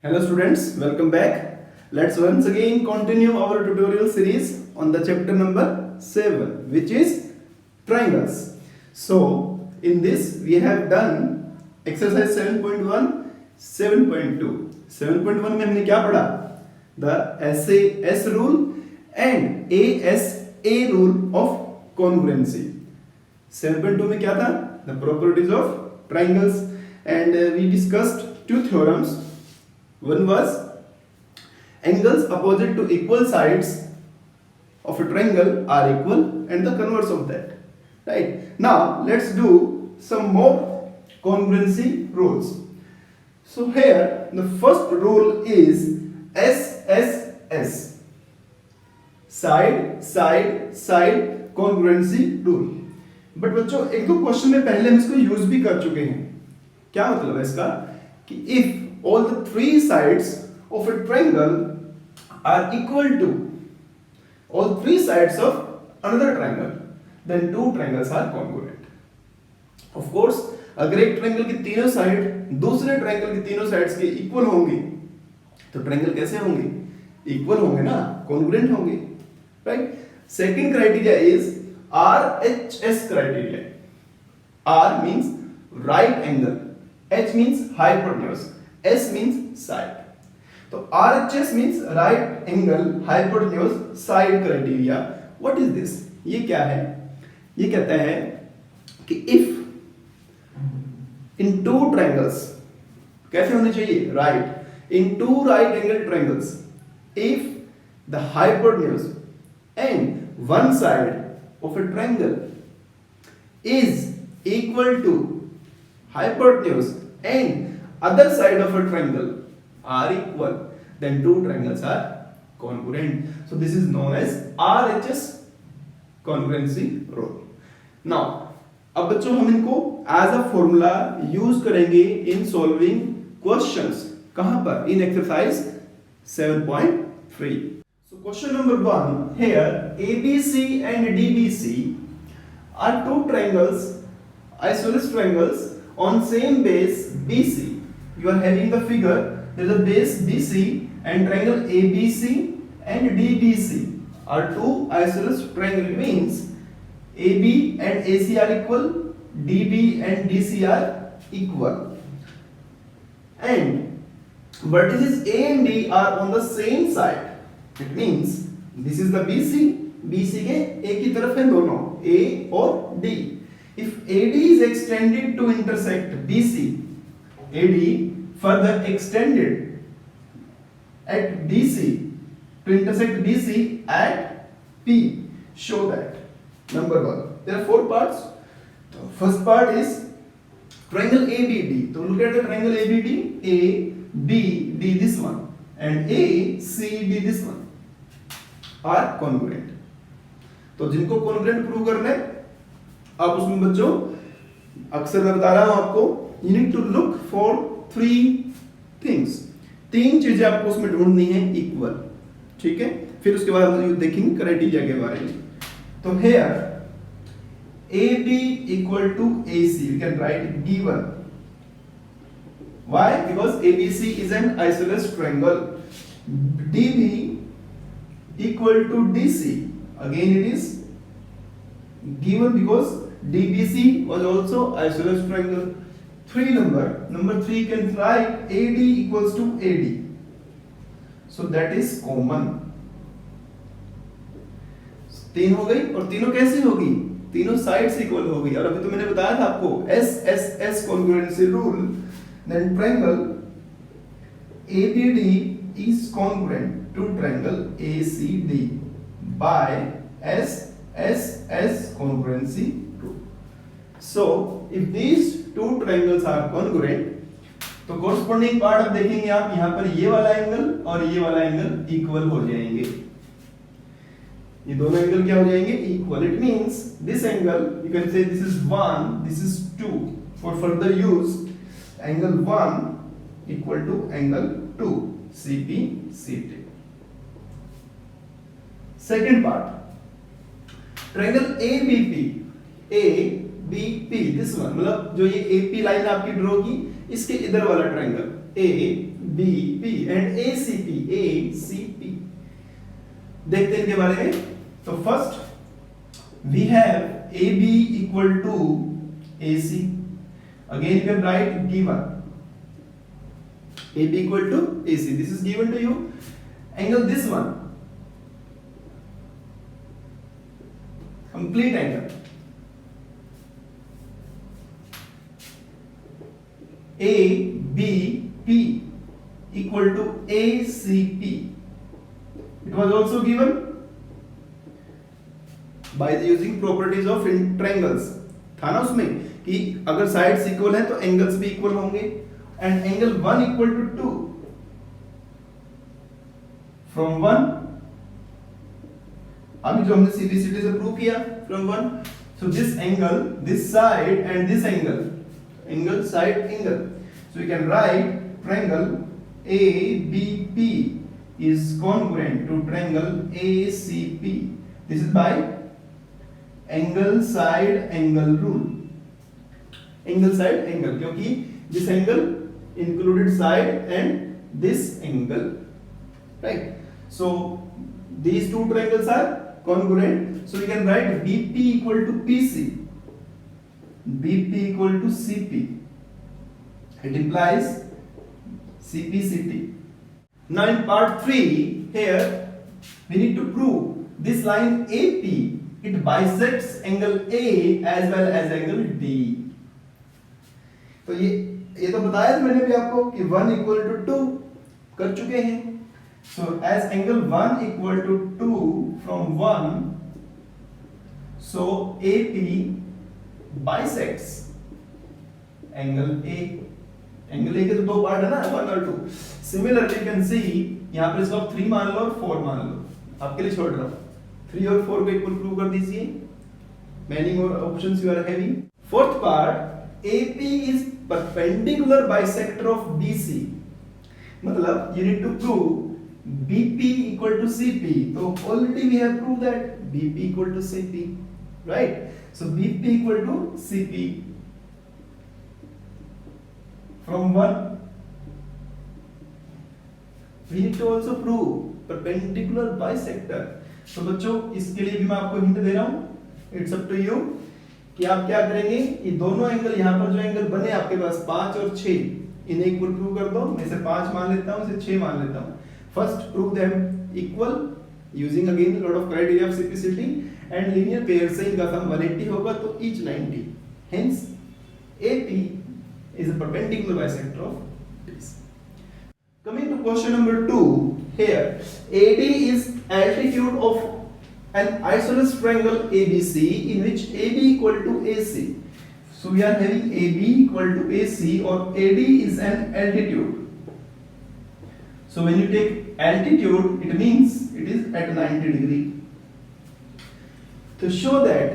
Hello students, welcome back. Let's once again continue our tutorial series on the chapter number 7, which is triangles. So in this we have done exercise 7.1, 7.2. 7.1 में हमने क्या पढ़ा? The SAS rule and ASA rule of congruency. 7.2 में क्या था? The properties of triangles, and we discussed two theorems. One was angles opposite to equal sides of a triangle are equal and the converse of that. Right. Now let's do some more congruency rules. So here the first rule is SSS, side side side congruency rule. But बच्चों एक दो question में पहले हम इसको use भी कर चुके हैं. क्या मतलब है इसका? कि if all the three sides of a triangle are equal to all three sides of another triangle, then two triangles are congruent. Of course, अगर एक ट्रायंगल की तीनों साइड दूसरे ट्रायंगल की तीनों साइड्स के इक्वल होंगी तो ट्रायंगल कैसे होंगे? इक्वल होंगे ना, congruent होंगे, right? Second criteria is RHS criteria. R means right angle, H means hypotenuse, S means side. तो RHS means right angle hypotenuse side criteria. What is this? ये क्या है? ये कहता है कि if in two triangles, कैसे होने चाहिए? Right. In two right angle triangles, if the hypotenuse and one side of a triangle is equal to hypotenuse and other side of a triangle are equal, then two triangles are congruent. So this is known as RHS congruency rule. Now अब बच्चों हम इनको as a formula use करेंगे in solving questions. कहां पर? In exercise 7.3. So question number 1 here, ABC and DBC are two triangles, isosceles triangles on same base BC. You are having the figure, there is a base BC and triangle ABC and DBC are two isosceles triangle. It means AB and AC are equal, DB and DC are equal, and vertices A and D are on the same side. It means this is the BC, BC के एक ही तरफ है दोनों A और D. If AD is extended to intersect BC, AD further extended at BC to intersect BC at P. Show that. Number 1. There are four parts. The first part is triangle ABD. So look at the triangle ABD. A, B, D this one, and A, C, D this one are congruent. तो जिनको congruent prove करना है आप उसमें बच्चों अक्सर मैं बता रहा हूं आपको, you need to look for three things. तीन चीजें आपको उसमें ढूंढनी है इक्वल, ठीक है? फिर उसके बाद हम देखेंगे क्राइटेरिया के बारे में. तो here AB equal to AC, we can write given. Why? Because ABC is an isosceles triangle. DB equal to DC, again it is given because DBC was also isosceles triangle. 3 number 3 can write AD equals to AD, so that is common. तीन हो गई, और तीनों कैसी होगी? तीनों sides equal हो गई. और अभी तो मैंने बताया था आपको SSS congruency rule, then triangle ABD is congruent to triangle ACD by SSS congruency rule. So if these two triangles are congruent, तो corresponding part अब देखेंगे आप, यहां पर ये वाला एंगल और ये वाला एंगल इक्वल हो जाएंगे. ये दोनों एंगल क्या हो जाएंगे? Equal. It means this angle you can say this is 1, this is 2. For further use angle 1 equal to angle 2, CP CT. Second part, triangle ABP, ABP this one, मतलब जो ये AP लाइन आपकी draw की, इसके इधर वाला triangle ABP and ACP देखते हैं इनके बारे में। तो first we have AB equal to AC, again you can write given AB equal to AC, this is given to you, angle this one, complete angle ABP equal to ACP, it was also given by the using properties of triangles, था ना उसमें कि अगर sides equal है तो angles भी equal होंगे, and angle 1 equal to 2 from 1, अभी जो हमने सीपीसीटी से प्रूव किया from 1, so this angle, this side and this angle side angle, so you can write triangle ABP is congruent to triangle ACP, this is by angle side angle rule, angle side angle, क्योंकि this angle included side and this angle, right, so these two triangles are congruent, so you can write BP equal to PC, BP equal to CP, it implies CPCT. Now in part 3 here we need to prove this line AP, it bisects angle A as well as angle D. तो ये तो बताया था मैंने भी आपको कि 1 equal to 2 कर चुके हैं, so as angle 1 equal to 2 from 1, so AP bisects angle A. Angle A के तो दो पार्ट है ना, 1 और 2, सिमिलरली यू कैन सी यहाँ पर इसको आप 3 मान लो और 4 मान लो, आपके लिए छोड़ रहा हूँ, 3 और 4 को इक्वल प्रूव कर दीजिए, many more options you are having. Fourth part, AP is perpendicular bisector of BC, मतलब you need to prove BP equal to CP, तो already we have proved that BP equal to CP, right? So BP equal to CP from 1, we need to also prove perpendicular bisector. तो बच्चों इसके लिए भी मैं आपको hint दे रहा हूं, इट्स अप टू यू कि आप क्या करेंगे, ये दोनों एंगल यहाँ पर जो एंगल बने आपके पास 5 और 6, इन्हें इक्वल प्रूव कर दो, मैं इसे 5 मान लेता हूँ, इसे 6 मान लेता हूँ, first prove them equal using again lot of criteria of CPCT and linear pair से इनका सम 180 होगा तो each 90, hence AP is a perpendicular bisector of this. Coming to question number 2, here AD is altitude of an isosceles triangle ABC in which AB equal to AC. So we are having AB equal to AC, or AD is an altitude. So when you take altitude, it means it is at 90 degree. To show that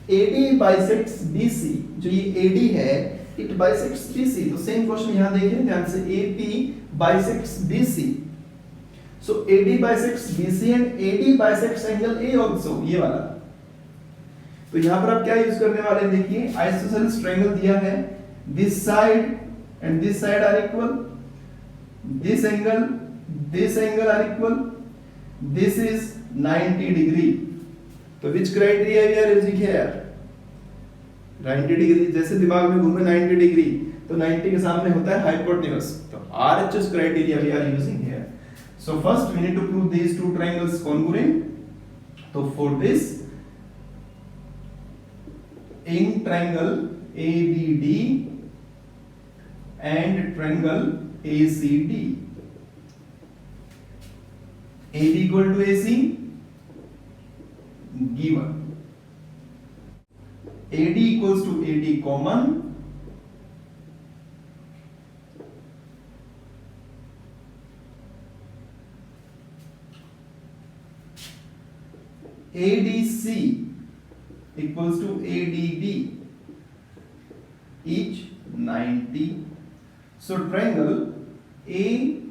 AD bisects BC, जो ये AD है it bisects BC, तो same question यहाँ देखिए ध्यान से, AP bisects BC, so AD bisects BC and AD bisects angle A also, ये वाला, तो यहाँ पर आप क्या यूज करने वाले हैं, देखिए आइसोसेलेस ट्रायंगल दिया है, this side and this side are equal, this angle are equal, this is 90 degree, तो which criteria we are using here, 90 degree, जैसे दिमाग में घूमे 90 डिग्री तो 90 के सामने होता है हाइपोटेन्यूज, तो RHS criteria we are using here. So first we need to prove these two triangles congruent. तो for this in triangle ABD and triangle ACD, AD equal to AC given, AD equals to AD common, ADC equals to ADB, each 90. So triangle ABD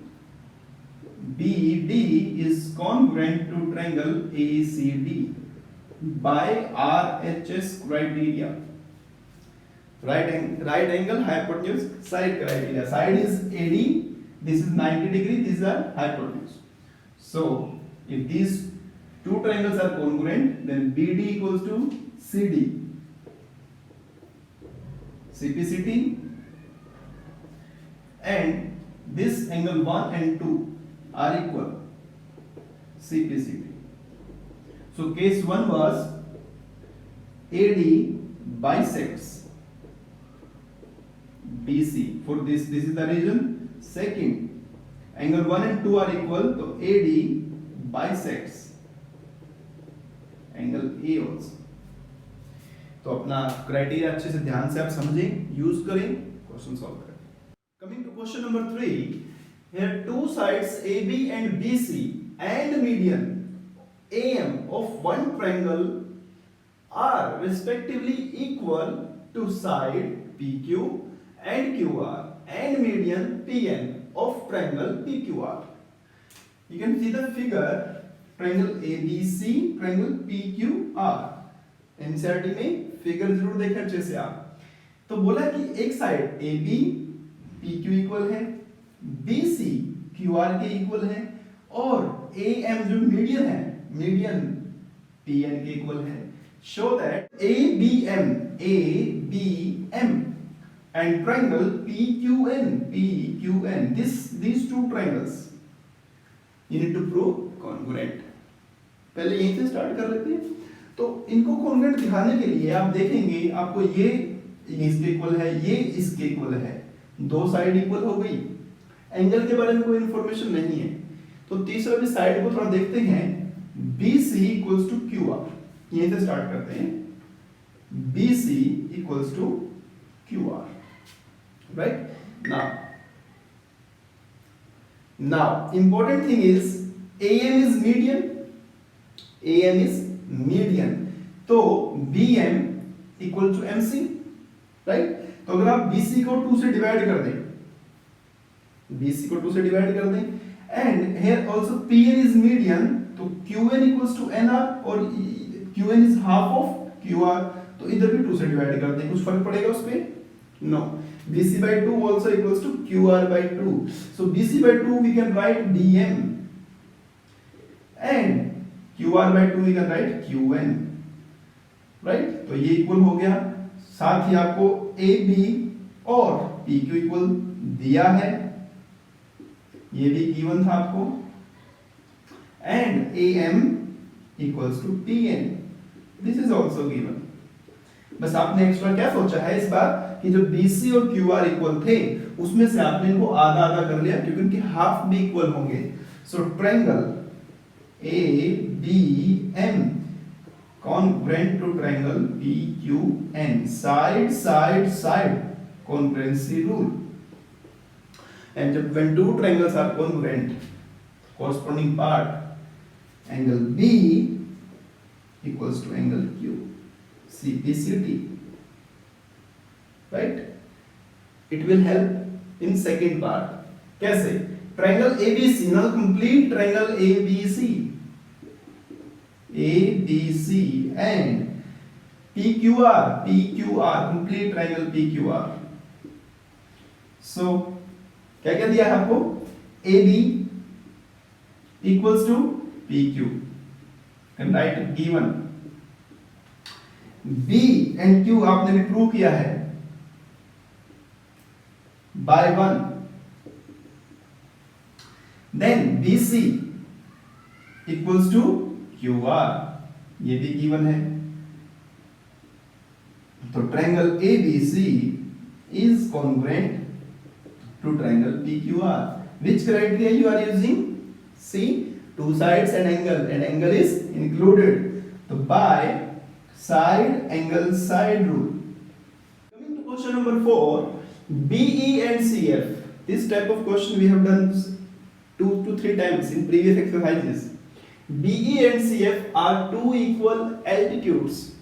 is congruent to triangle ACD by RHS criteria, right angle hypotenuse side criteria. Side is AD this is 90 degree, these are hypotenuse. So if these two triangles are congruent, then BD equals to CD, CPCT, and this angle 1 and 2 are equal, CPCT. So case 1 was AD bisects BC. For this is the region. Second, angle 1 and 2 are equal, so AD bisects angle A also. तो अपना criteria अच्छे से ध्यान से आप समझें, use करें, question solve करें. Coming to question number 3, here two sides AB and BC and median AM of one triangle are respectively equal to side PQ and QR and median PN of triangle PQR. You can see the figure, triangle ABC, triangle PQR. NCERT में figure जरूर देखें अच्छे से आप. तो बोला कि एक साइड AB PQ इक्वल है, BC QR के इक्वल है, और AM जो मीडियन है, मीडियन PN के इक्वल है. Show that ABM and triangle PQN, these two triangles you need to prove congruent. पहले यहीं से स्टार्ट कर लेते हैं. तो इनको कॉन्ग्रुएंट दिखाने के लिए आप देखेंगे, आपको ये इसके इक्वल है, ये इसके इक्वल है, दो साइड इक्वल हो गई. एंगल के बारे में कोई इंफॉर्मेशन नहीं है. तो तीसरा भी साइड को थोड़ा देखते हैं. BC इक्वल्स टू QR, यहीं से स्टार्ट करते हैं. BC equals to QR, right. now important thing is AM is median, तो BM equal to MC, right. तो अगर आप BC को 2 से डिवाइड कर दें, and here also PN is median, तो QN इक्वल्स टू NR और QN is half of QR, तो इधर भी 2 से डिवाइड कर दें. कुछ फर्क पड़ेगा उस पे? No. BC by 2 also equals to QR by 2. So BC by 2 we can write BM, and QR by 2 we can write QN, right. तो ये इक्वल हो गया. साथ ही आपको AB और PQ इक्वल दिया है, ये भी गिवन था आपको, and AM equals to PN, this is also given. बस आपने एक्स्ट्रा क्या सोचा है इस बार कि जो BC और QR इक्वल थे, उसमें से आपने इनको आधा आधा कर लिया, क्योंकि इनके हाफ भी इक्वल होंगे. सो triangle ABM congruent to triangle PQN, side congruency rule. And when two triangles are congruent, corresponding part, angle B equals to angle Q, CPCT, right. It will help in second part. कैसे? Triangle ABC, now complete triangle ABC and PQR, complete triangle PQR. So क्या क्या दिया है आपको? AB equals to PQ, and write given. B and Q आपने भी prove किया है by 1. Then BC equals to QR, ये भी गिवन है. तो triangle ABC is congruent to triangle PQR. Which criteria you are using? See, two sides and angle is included. So by side angle side rule. Coming to question number 4, BE and CF. This type of question we have done 2 to 3 times in previous exercises. BE and CF are two equal altitudes.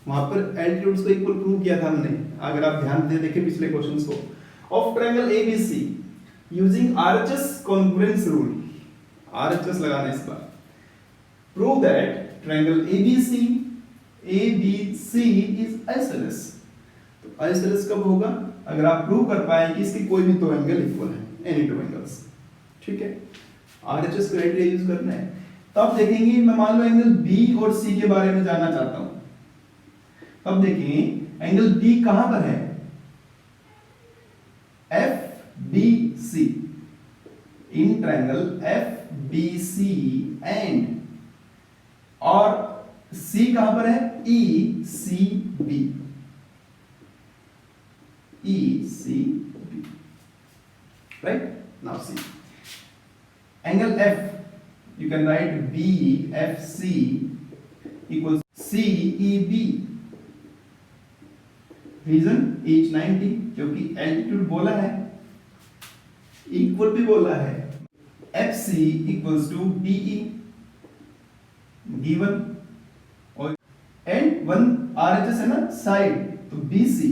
वहां पर altitudes को equal prove किया था हमने, अगर आप ध्यान से देखें पिछले क्वेश्चंस को. Of triangle ABC using RHS congruence rule. RHS लगाना इस बार. Prove that triangle ABC is isosceles. तो isosceles कब होगा? अगर आप प्रूव कर पाए कि इसके कोई भी दो एंगल इक्वल है. Any two angles. ठीक है, आरएचएस क्राइटेरिया यूज करना है। तो अब देखेंगे, मैं मान लो एंगल बी और सी के बारे में जानना चाहता हूं। अब देखेंगे एंगल बी कहां पर है, F B C, in triangle F B C and, और सी कहां पर है, E C B, E C B, right. Now C angle F, you can write BFC equals CEB, reason each 90, क्योंकि altitude बोला है, इक्वल भी बोला है, FC equals to BE given, और एंड वन RHS है ना साइड, तो BC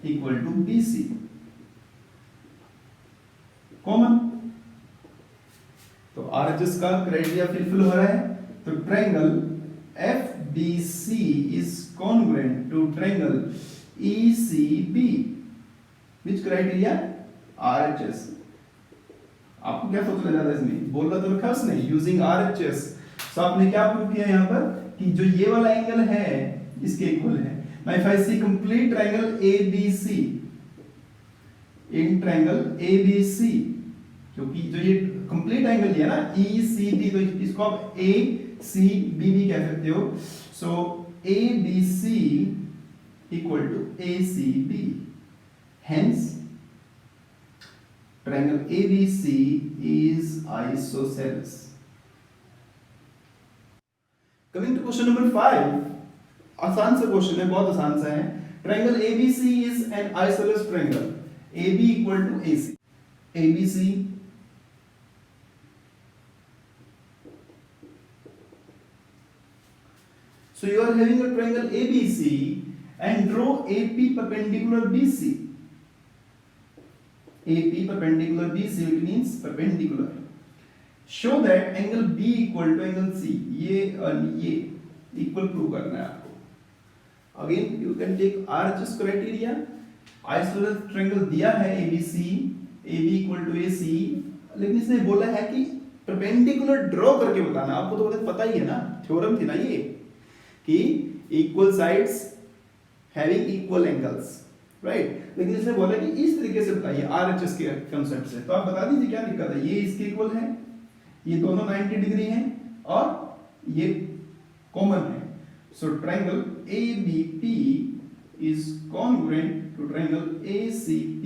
equal to BC common. तो आरएचएस का क्राइटेरिया फुलफिल हो रहा है। तो triangle FBC is congruent to triangle ECB, which criteria, RHS. आपको क्या सोचना ज्यादा इसमें, बोल रहा तो रखा उसने यूजिंग आरएचएस। सो आपने क्या प्रूव किया यहाँ पर कि जो ये वाला एंगल है इसके इक्वल है। Now if I see complete triangle ABC, in triangle ABC, क्योंकि जो ये कंप्लीट एंगल लिया ना ECB, तो इसको आप ACB भी कह सकते हो। So ABC equal to ACB, hence triangle ABC is isosceles. Coming to question number 5, आसान सा क्वेश्चन है, बहुत आसान सा है। Triangle ABC is an isosceles triangle, AB equal to AC, ABC so you are having a triangle ABC and draw AP perpendicular BC. AP perpendicular BC, it means perpendicular. Show that angle B equal to angle C. ये और ये equal prove करना है आपको। Again you can take RHS criteria. Isosceles triangle दिया है ABC, AB equal to AC, लेकिन इसने बोला है कि perpendicular draw करके बताना। आपको तो पता ही है ना, थ्योरम थी ना ये, कि equal sides having equal angles, right. लेकिन इसने बोला कि इस तरीके से बताइए आरएचएस के कांसेप्ट से। तो आप बता दीजिए क्या दिक्कत है, ये इसके इक्वल है, ये दोनों 90 डिग्री हैं और ये कॉमन है। So triangle ABP is congruent to triangle ACP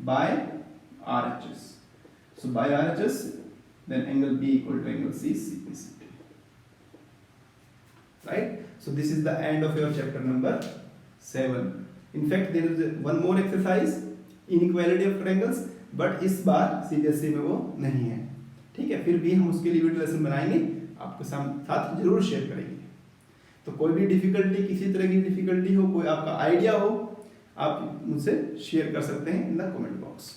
by RHS. So by RHS then angle B equal to angle CCP. Right, so this is the end of your chapter number 7. In fact there is one more exercise, inequality of triangles, but इस बार CBSE में वो नहीं है। ठीक है, फिर भी हम उसके लिए वीडियो लेसन बनाएंगे, आपके साथ जरूर शेयर करेंगे। तो कोई भी डिफिकल्टी, किसी तरह की डिफिकल्टी हो, कोई आपका आइडिया हो, आप मुझसे शेयर कर सकते हैं इन द कमेंट बॉक्स।